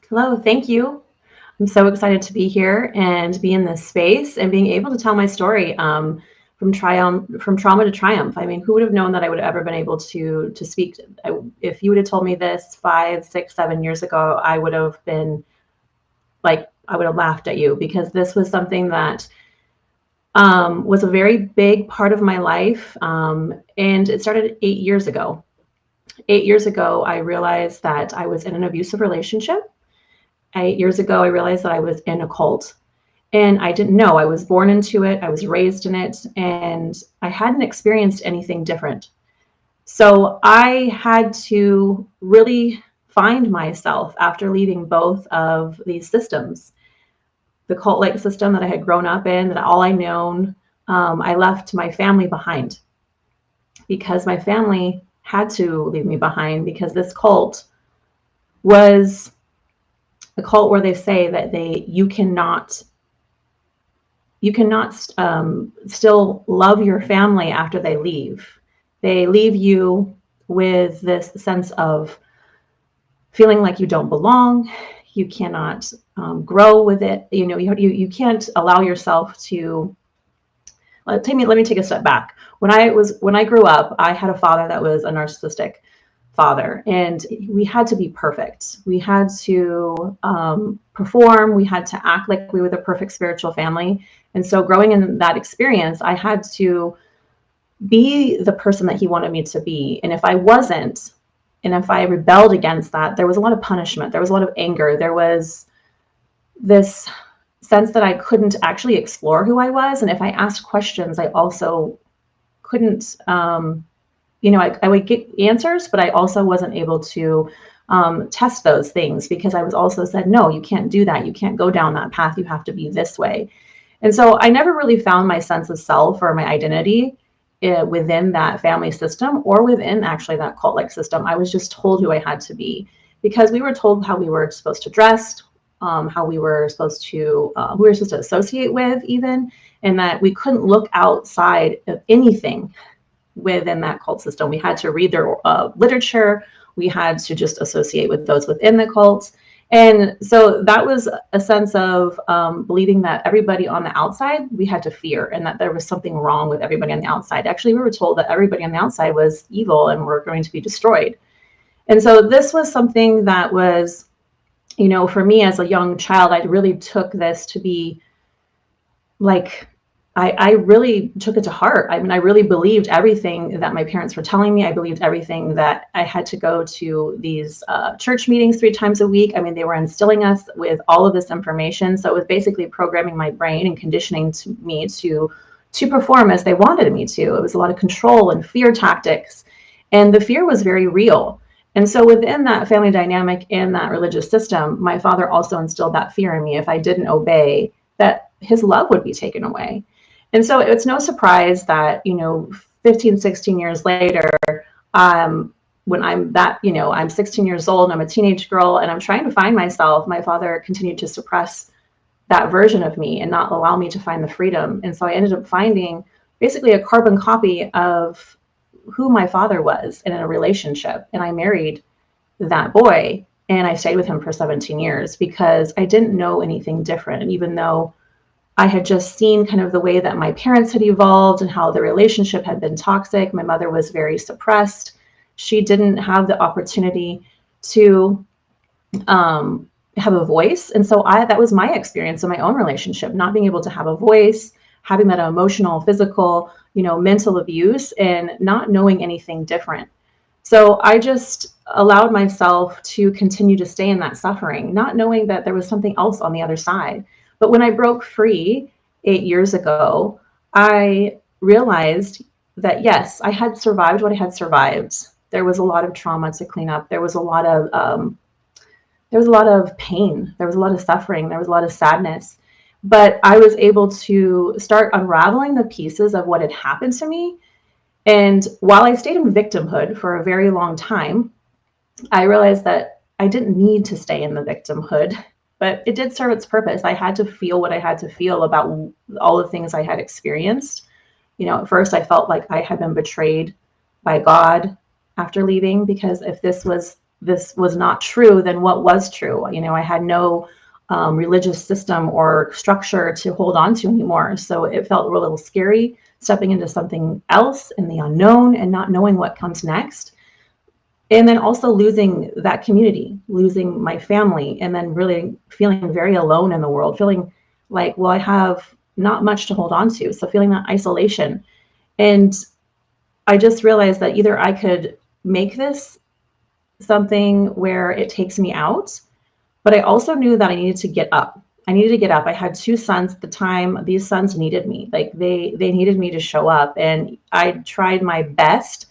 Hello, thank you. I'm so excited to be here and be in this space and being able to tell my story from trauma to triumph. I mean, who would have known that I would have ever been able to speak? If you would have told me this 5, 6, 7 years ago, I would have been like, I would have laughed at you because this was something that was a very big part of my life. And it started 8 years ago. 8 years ago, I realized that I was in an abusive relationship. 8 years ago, I realized that I was in a cult. And I didn't know. I was born into it, I was raised in it, and I hadn't experienced anything different. So I had to really find myself after leaving both of these systems. The cult like system that I had grown up in, that all I known, I left my family behind because my family had to leave me behind because this cult was a cult where they say that you cannot still love your family after they leave. They leave you with this sense of feeling like you don't belong. You cannot grow with it. You know, you can't allow yourself to. Let me take a step back. When I grew up, I had a father that was a narcissistic father, and we had to be perfect. We had to perform. We had to act like we were the perfect spiritual family. And so growing in that experience, I had to be the person that he wanted me to be. And if I wasn't, and if I rebelled against that, there was a lot of punishment. There was a lot of anger. There was this sense that I couldn't actually explore who I was. And if I asked questions, I also couldn't, I would get answers, but I also wasn't able to test those things because I was also said, no, you can't do that. You can't go down that path. You have to be this way. And so I never really found my sense of self or my identity within that family system or within actually that cult-like system. I was just told who I had to be because we were told how we were supposed to dress, how we were supposed to associate with even, and that we couldn't look outside of anything within that cult system. We had to read their literature. We had to just associate with those within the cult. And so that was a sense of believing that everybody on the outside we had to fear, and that there was something wrong with everybody on the outside. Actually, we were told that everybody on the outside was evil and were going to be destroyed. And so this was something that was, for me as a young child, I really took this to be like, I really took it to heart. I mean, I really believed everything that my parents were telling me. I believed everything that I had to go to these church meetings 3 times a week. I mean, they were instilling us with all of this information. So it was basically programming my brain and conditioning me to perform as they wanted me to. It was a lot of control and fear tactics. And the fear was very real. And so within that family dynamic and that religious system, my father also instilled that fear in me. If I didn't obey, that his love would be taken away. And so it's no surprise that, 15, 16 years later, when I'm 16 years old, I'm a teenage girl, and I'm trying to find myself, my father continued to suppress that version of me and not allow me to find the freedom. And so I ended up finding basically a carbon copy of who my father was in a relationship. And I married that boy, and I stayed with him for 17 years because I didn't know anything different. And even though I had just seen kind of the way that my parents had evolved and how the relationship had been toxic. My mother was very suppressed. She didn't have the opportunity to have a voice. And so that was my experience in my own relationship, not being able to have a voice, having that emotional, physical, mental abuse, and not knowing anything different. So I just allowed myself to continue to stay in that suffering, not knowing that there was something else on the other side. But when I broke free 8 years ago, I realized that, yes, I had survived what I had survived. There was a lot of trauma to clean up. There was a lot of pain. There was a lot of suffering. There was a lot of sadness. But I was able to start unraveling the pieces of what had happened to me. And while I stayed in victimhood for a very long time, I realized that I didn't need to stay in the victimhood. But it did serve its purpose. I had to feel what I had to feel about all the things I had experienced. At first I felt like I had been betrayed by God after leaving, because if this was this was not true, then what was true? You know, I had no religious system or structure to hold on to anymore. So it felt a little scary stepping into something else in the unknown and not knowing what comes next. And then also losing that community, losing my family, and then really feeling very alone in the world, feeling like, well, I have not much to hold on to. So feeling that isolation. And I just realized that either I could make this something where it takes me out, but I also knew that I needed to get up. I needed to get up. I had 2 sons at the time. These sons needed me. Like they needed me to show up, and I tried my best.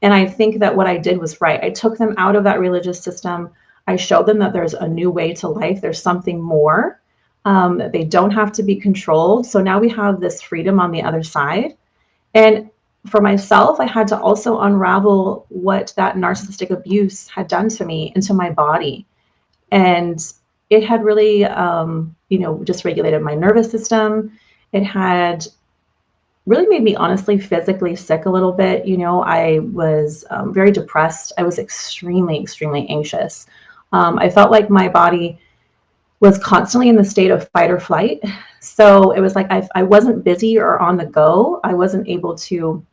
And I think that what I did was right. I took them out of that religious system. I showed them that there's a new way to life. There's something more, that they don't have to be controlled. So now we have this freedom on the other side. And for myself, I had to also unravel what that narcissistic abuse had done to me and to my body. And it had really, just regulated my nervous system. It had really made me honestly physically sick a little bit. You know, I was very depressed. I was extremely, extremely anxious. I felt like my body was constantly in the state of fight or flight. So it was like I wasn't busy or on the go. I wasn't able to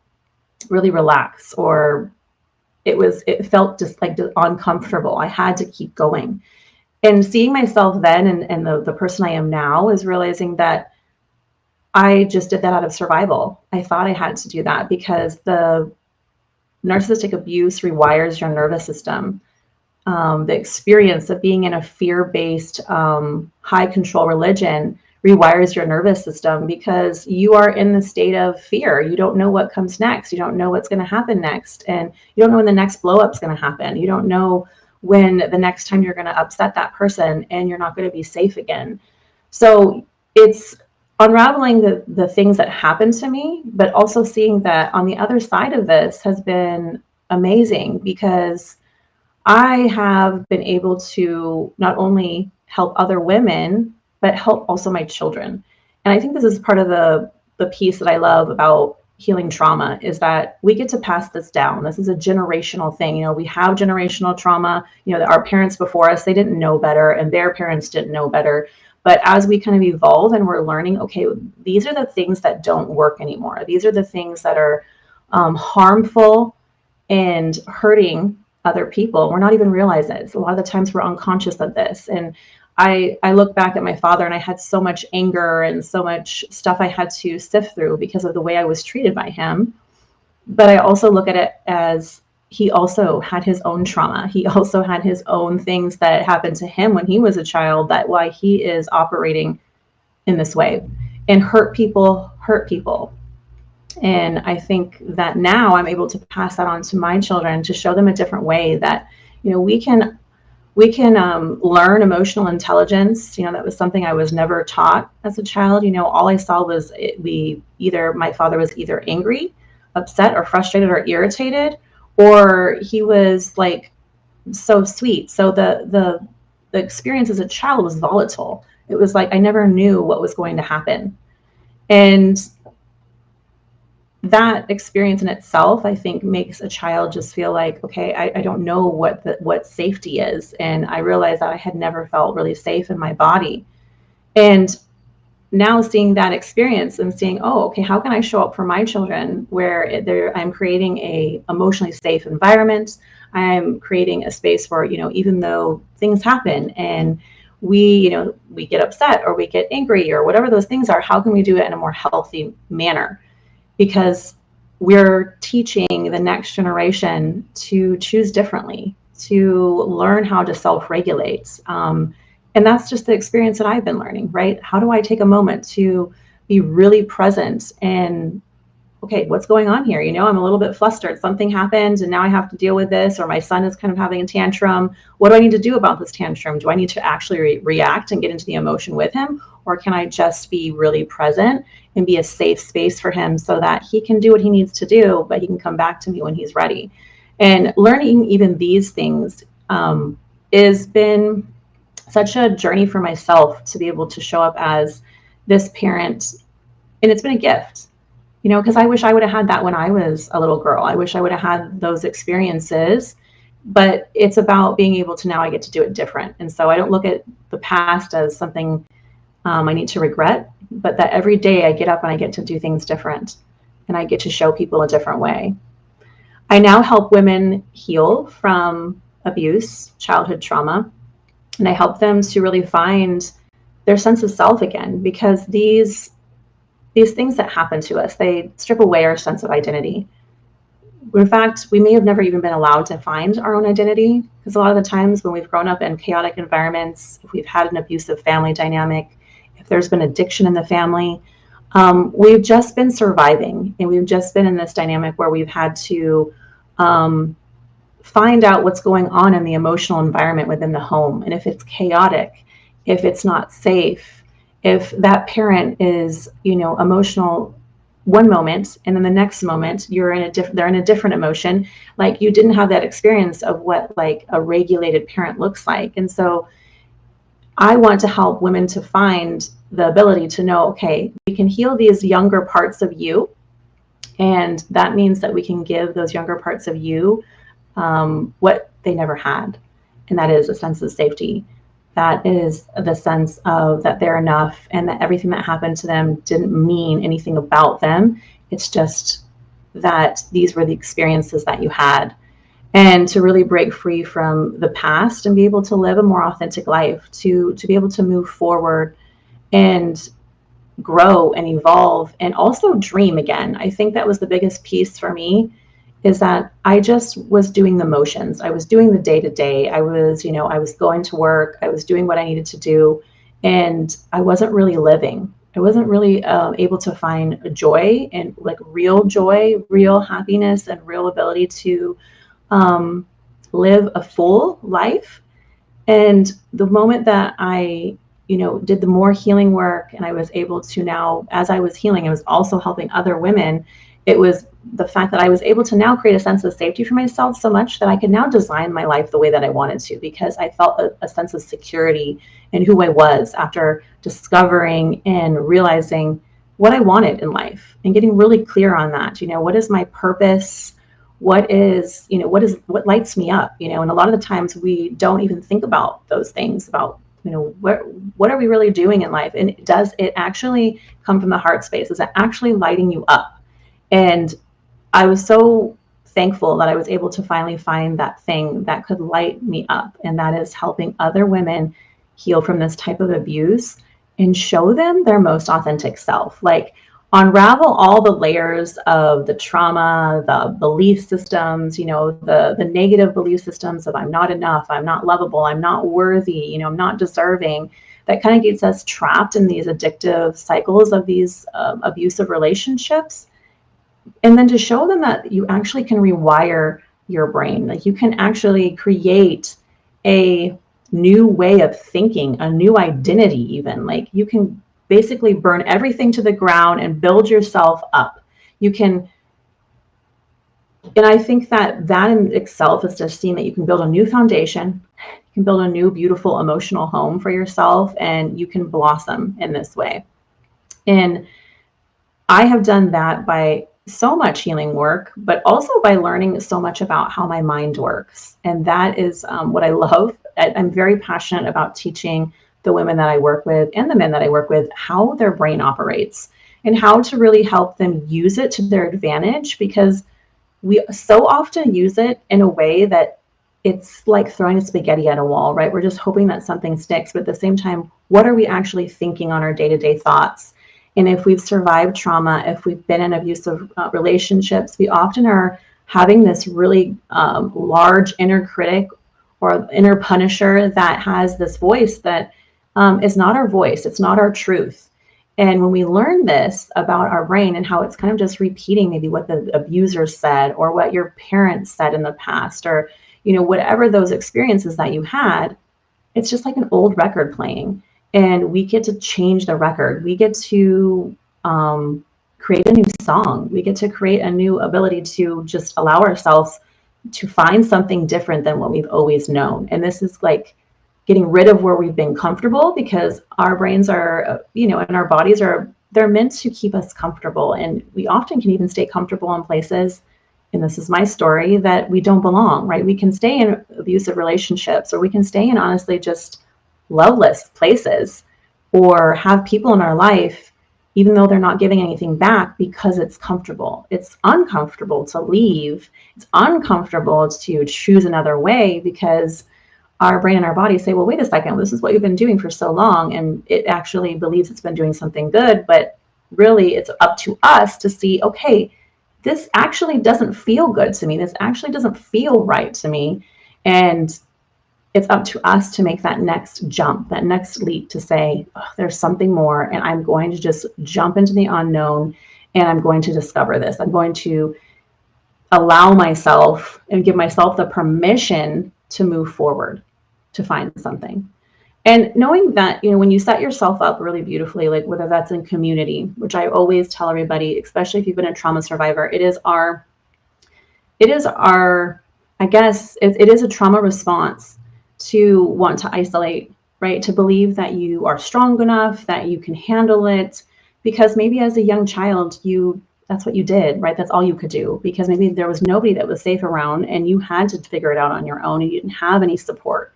really relax, or it felt just like uncomfortable. I had to keep going. And seeing myself then and the person I am now is realizing that I just did that out of survival. I thought I had to do that because the narcissistic abuse rewires your nervous system. The experience of being in a fear-based, high control religion rewires your nervous system because you are in the state of fear. You don't know what comes next. You don't know what's going to happen next. And you don't know when the next blow up is going to happen. You don't know when the next time you're going to upset that person and you're not going to be safe again. So it's unraveling the things that happened to me, but also seeing that on the other side of this has been amazing because I have been able to not only help other women, but help also my children. And I think this is part of the piece that I love about healing trauma is that we get to pass this down. This is a generational thing. You know, we have generational trauma, you know, that our parents before us, they didn't know better and their parents didn't know better. But as we kind of evolve and we're learning, okay, these are the things that don't work anymore. These are the things that are harmful and hurting other people. We're not even realizing it. So a lot of the times we're unconscious of this. And I look back at my father and I had so much anger and so much stuff I had to sift through because of the way I was treated by him. But I also look at it as he also had his own trauma. He also had his own things that happened to him when he was a child, that why he is operating in this way and hurt people. And I think that now I'm able to pass that on to my children to show them a different way that, you know, we can learn emotional intelligence. You know, that was something I was never taught as a child. You know, all I saw was my father was either angry, upset, or frustrated, or irritated, or he was like so sweet. So the experience as a child was volatile. It was like I never knew what was going to happen. And that experience in itself, I think, makes a child just feel like, okay, I don't know what safety is. And I realized that I had never felt really safe in my body. And now seeing that experience and seeing, oh, okay, how can I show up for my children where I'm creating a emotionally safe environment. I'm creating a space where, you know, even though things happen and we get upset or we get angry or whatever those things are, how can we do it in a more healthy manner? Because we're teaching the next generation to choose differently, to learn how to self-regulate. And that's just the experience that I've been learning, right? How do I take a moment to be really present and, okay, what's going on here? You know, I'm a little bit flustered. Something happened and now I have to deal with this, or my son is kind of having a tantrum. What do I need to do about this tantrum? Do I need to actually react and get into the emotion with him? Or can I just be really present and be a safe space for him so that he can do what he needs to do, but he can come back to me when he's ready? And learning even these things has been such a journey for myself to be able to show up as this parent. And it's been a gift, you know, because I wish I would have had that when I was a little girl. I wish I would have had those experiences but it's about being able to, now I get to do it different. And so I don't look at the past as something I need to regret, but that every day I get up and I get to do things different, and I get to show people a different way. I now help women heal from abuse, childhood trauma, and I help them to really find their sense of self again, because these things that happen to us, they strip away our sense of identity. In fact, we may have never even been allowed to find our own identity, because a lot of the times when we've grown up in chaotic environments, if we've had an abusive family dynamic, if there's been addiction in the family, we've just been surviving, and we've just been in this dynamic where we've had to find out what's going on in the emotional environment within the home. And if it's chaotic, if it's not safe, if that parent is, emotional one moment, and then the next moment they're in a different emotion, like you didn't have that experience of what like a regulated parent looks like. And so I want to help women to find the ability to know, okay, we can heal these younger parts of you. And that means that we can give those younger parts of you what they never had. And that is a sense of safety. That is the sense of that they're enough, and that everything that happened to them didn't mean anything about them. It's just that these were the experiences that you had. And to really break free from the past and be able to live a more authentic life, to be able to move forward and grow and evolve, and also dream again. I think that was the biggest piece for me, is that I just was doing the motions. I was doing the day-to-day. I was going to work. I was doing what I needed to do, and I wasn't really living. I wasn't really able to find joy, and like real joy, real happiness, and real ability to live a full life. And the moment that I did the more healing work, and I was able to now, as I was healing, I was also helping other women. It was the fact that I was able to now create a sense of safety for myself so much that I could now design my life the way that I wanted to, because I felt a sense of security in who I was after discovering and realizing what I wanted in life and getting really clear on that. What is my purpose? What lights me up? And a lot of the times we don't even think about those things, about what are we really doing in life? And does it actually come from the heart space? Is it actually lighting you up? And I was so thankful that I was able to finally find that thing that could light me up. And that is helping other women heal from this type of abuse and show them their most authentic self. Like, unravel all the layers of the trauma, the belief systems, the negative belief systems of I'm not enough, I'm not lovable, I'm not worthy, I'm not deserving. That kind of gets us trapped in these addictive cycles of these abusive relationships. And then to show them that you actually can rewire your brain. Like, you can actually create a new way of thinking, a new identity even. Like, you can basically burn everything to the ground and build yourself up. You can, and I think that in itself is just seeing that you can build a new foundation, you can build a new beautiful emotional home for yourself, and you can blossom in this way. And I have done that by so much healing work, but also by learning so much about how my mind works. And that is what I love. I'm very passionate about teaching the women that I work with and the men that I work with how their brain operates and how to really help them use it to their advantage, because we so often use it in a way that it's like throwing a spaghetti at a wall, right? We're just hoping that something sticks, but at the same time, what are we actually thinking on our day-to-day thoughts? And if we've survived trauma, if we've been in abusive relationships, we often are having this really large inner critic or inner punisher that has this voice that is not our voice. It's not our truth. And when we learn this about our brain and how it's kind of just repeating maybe what the abuser said or what your parents said in the past, or, whatever those experiences that you had, it's just like an old record playing. And we get to change the record. We get to create a new song. We get to create a new ability to just allow ourselves to find something different than what we've always known. And this is like getting rid of where we've been comfortable, because our brains are, and our bodies they're meant to keep us comfortable. And we often can even stay comfortable in places and this is my story, that we don't belong, right? We can stay in abusive relationships, or we can stay in honestly just loveless places, or have people in our life, even though they're not giving anything back, because it's comfortable. It's uncomfortable to leave. It's uncomfortable to choose another way, because our brain and our body say, well, wait a second, this is what you've been doing for so long. And it actually believes it's been doing something good, but really it's up to us to see, okay, this actually doesn't feel good to me. This actually doesn't feel right to me. And it's up to us to make that next jump, that next leap, to say, oh, there's something more, and I'm going to just jump into the unknown, and I'm going to discover this. I'm going to allow myself and give myself the permission to move forward, to find something. And knowing that, when you set yourself up really beautifully, like whether that's in community, which I always tell everybody, especially if you've been a trauma survivor, it is our, I guess it is a trauma response to want to isolate, right? To believe that you are strong enough, that you can handle it, because maybe as a young child, that's what you did, right? That's all you could do, because maybe there was nobody that was safe around, and you had to figure it out on your own, and you didn't have any support.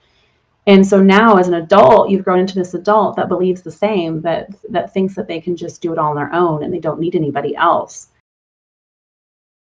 And so now as an adult, you've grown into this adult that believes the same, that thinks that they can just do it all on their own and they don't need anybody else.